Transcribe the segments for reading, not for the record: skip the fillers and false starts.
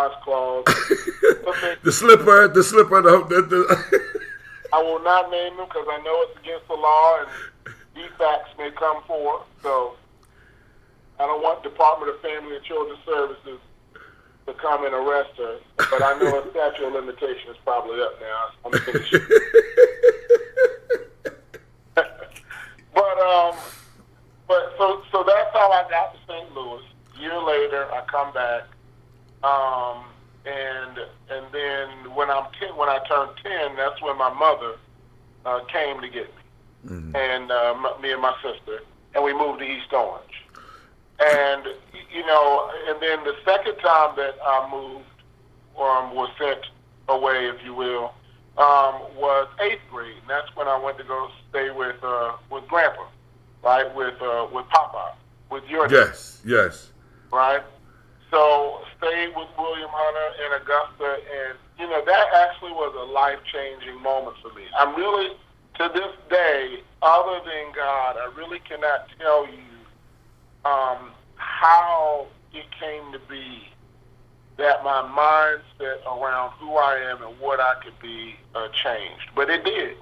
washcloths. The slipper, I will not name them because I know it's against the law and defects may come forth. So I don't want Department of Family and Children Services to come and arrest her. But I know a statute of limitation is probably up now. I'm finished. So that's how I got to St. Louis. A year later, I come back, and then when I turned 10, that's when my mother came to get me, and me and my sister, and we moved to East Orange. And and then the second time that I moved, was sent away, if you will, was 8th grade, and that's when I went to go stay with Grandpa, right, with Papa, with your dad. yes. Right? So stayed with William Hunter in Augusta, and that actually was a life-changing moment for me. I'm really, to this day, other than God, I really cannot tell you how it came to be that my mindset around who I am and what I could be changed. But it did.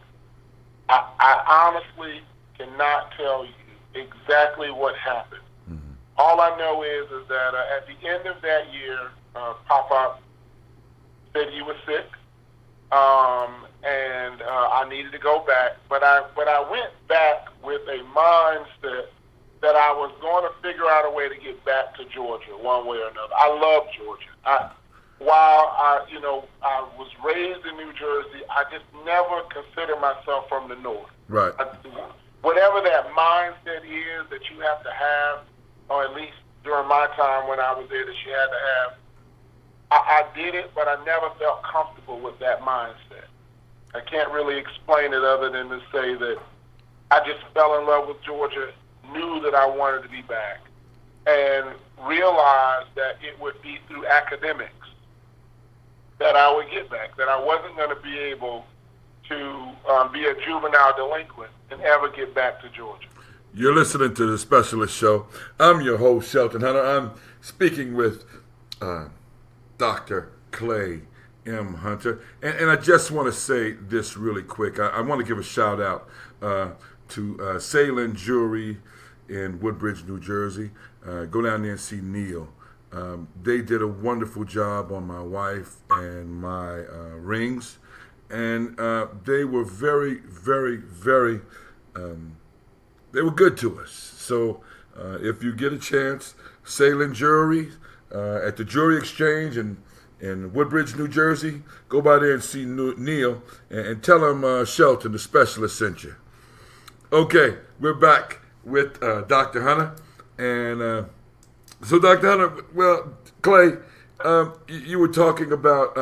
I honestly cannot tell you exactly what happened. All I know is that at the end of that year, Papa said he was sick, and I needed to go back. But I went back with a mindset that I was going to figure out a way to get back to Georgia one way or another. I love Georgia. While I was raised in New Jersey, I just never considered myself from the North. Right. Whatever that mindset is that you have to have, or at least during my time when I was there, that you had to have, I did it, but I never felt comfortable with that mindset. I can't really explain it other than to say that I just fell in love with Georgia, knew that I wanted to be back, and realized that it would be through academics that I would get back, that I wasn't going to be able to be a juvenile delinquent and ever get back to Georgia. You're listening to The Specialist Show. I'm your host, Shelton Hunter. I'm speaking with Dr. Clay M. Hunter. And I just want to say this really quick. I want to give a shout out to Salem Jewelry in Woodbridge, New Jersey. Go down there and see Neil. They did a wonderful job on my wife and my rings. And they were very, very, very... they were good to us. So if you get a chance, Salem Jewelry at the Jewelry Exchange in Woodbridge, New Jersey, go by there and see Neil and tell him Shelton, the specialist, sent you. Okay, we're back with Dr. Hunter. And so, Dr. Hunter, well, Clay, you were talking about,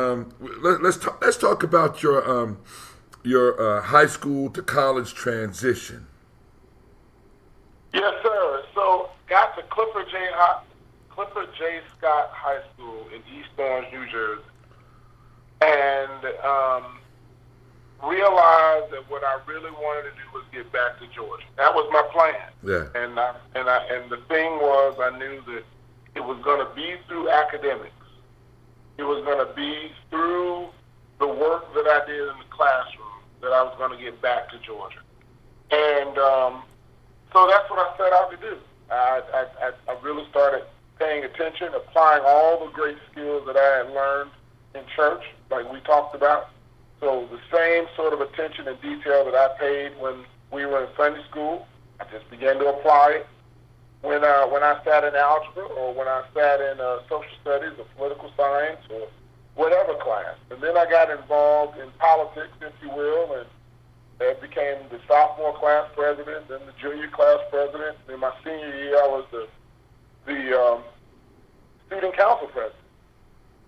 let's talk about your high school to college transition. Yes, sir. So got to Clifford J. Scott High School in East Orange, New Jersey, and realized that what I really wanted to do was get back to Georgia. That was my plan. Yeah. And the thing was, I knew that it was going to be through academics. It was going to be through the work that I did in the classroom that I was going to get back to Georgia. And so that's what I set out to do. I really started paying attention, applying all the great skills that I had learned in church, like we talked about. So the same sort of attention and detail that I paid when we were in Sunday school, I just began to apply it when I sat in algebra or when I sat in social studies or political science or whatever class. And then I got involved in politics, if you will, and became the sophomore class president, then the junior class president. In my senior year, I was the student council president.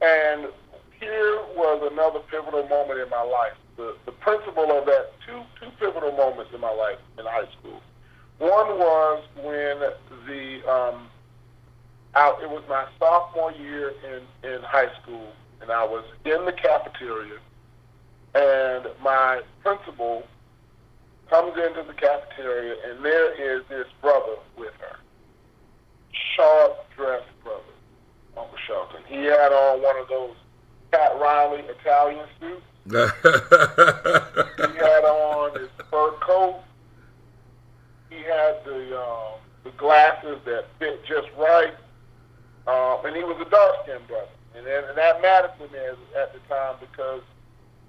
And here was another pivotal moment in my life. The principle of that, two pivotal moments in my life in high school. One was when it was my sophomore year in high school, and I was in the cafeteria, and my principal comes into the cafeteria, and there is this brother with her, sharp-dressed brother. Uncle Shelton. He had on one of those Pat Riley Italian suits. He had on his fur coat. He had the glasses that fit just right. And he was a dark-skinned brother. And that mattered to me at the time because,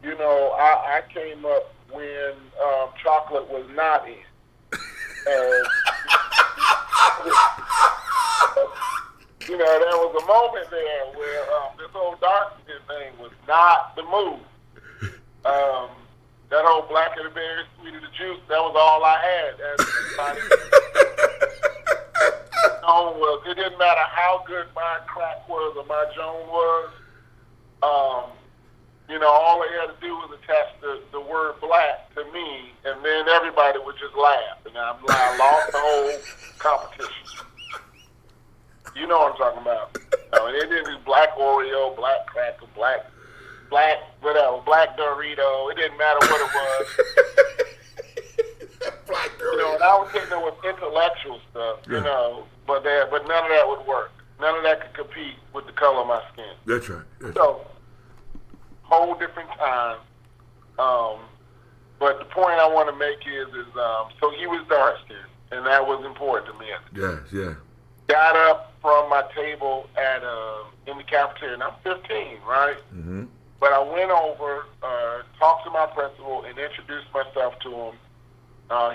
you know, I came up when chocolate was not in. And, you know, there was a moment there where this whole dark-skin thing was not the move. That whole black of the berry, sweet of the juice, that was all I had. It didn't matter how good my crack was or my Joan was. You know, all they had to do was attach the word black to me, and then everybody would just laugh. And I lost the whole competition. You know what I'm talking about. And they didn't do black Oreo, black cracker, black whatever, black Dorito. It didn't matter what it was. Black Dorito. You know, and I would think there was intellectual stuff, you know, but none of that would work. None of that could compete with the color of my skin. That's right. So, whole different time. But the point I want to make is so he was dark skinned, and that was important to me. Yeah. Got up from my table in the cafeteria, and I'm 15, right? Mm-hmm. But I went over, talked to my principal, and introduced myself to him.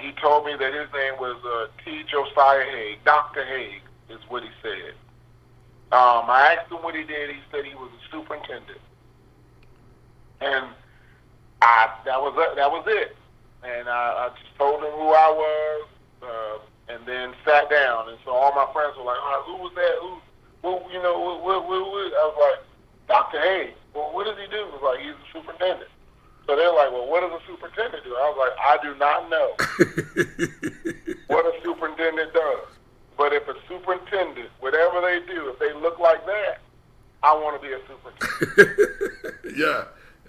He told me that his name was T. Josiah Haig. Dr. Haig is what he said. I asked him what he did. He said he was a superintendent. And that was it. And I just told him who I was, and then sat down. And so all my friends were like, who was that? Who you know, what? I was like, Dr. Haig. Well, what does he do? I was like, he's a superintendent. So they're like, well, what does a superintendent do? I was like, I do not know what a superintendent does. But if a superintendent, whatever they do, if they look like that, I want to be a superintendent. Yeah.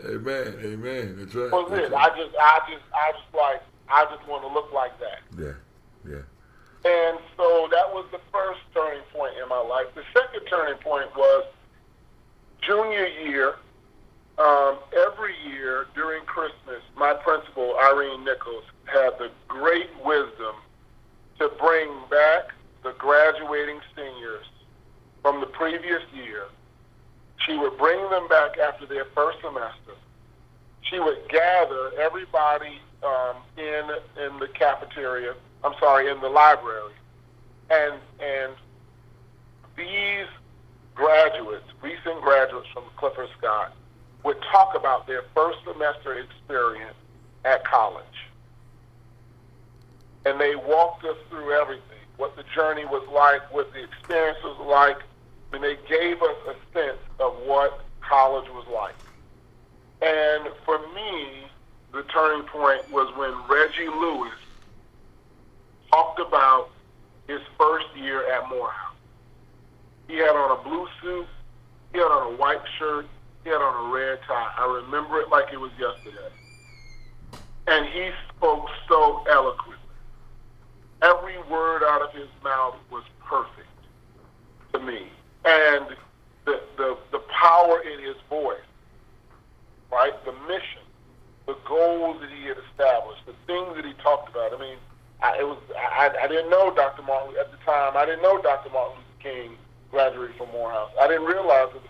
Amen. That's right. That was it. I just want to look like that. Yeah. And so that was the first turning point in my life. The second turning point was junior year. Every year during Christmas, my principal, Irene Nichols, had the great wisdom to bring back the graduating seniors from the previous year. She would bring them back after their first semester. She would gather everybody in the cafeteria, in the library. And these graduates, recent graduates from Clifford Scott, would talk about their first semester experience at college. And they walked us through everything, what the journey was like, what the experience was like, and they gave us a sense of what college was like. And for me, the turning point was when Reggie Lewis talked about his first year at Morehouse. He had on a blue suit, he had on a white shirt, he had on a red tie. I remember it like it was yesterday. And he spoke so eloquently. Every word out of his mouth was perfect to me. And the power in his voice, right? The mission, the goals that he had established, the things that he talked about. I mean, I didn't know Dr. Martin at the time. I didn't know Dr. Martin Luther King graduated from Morehouse. I didn't realize that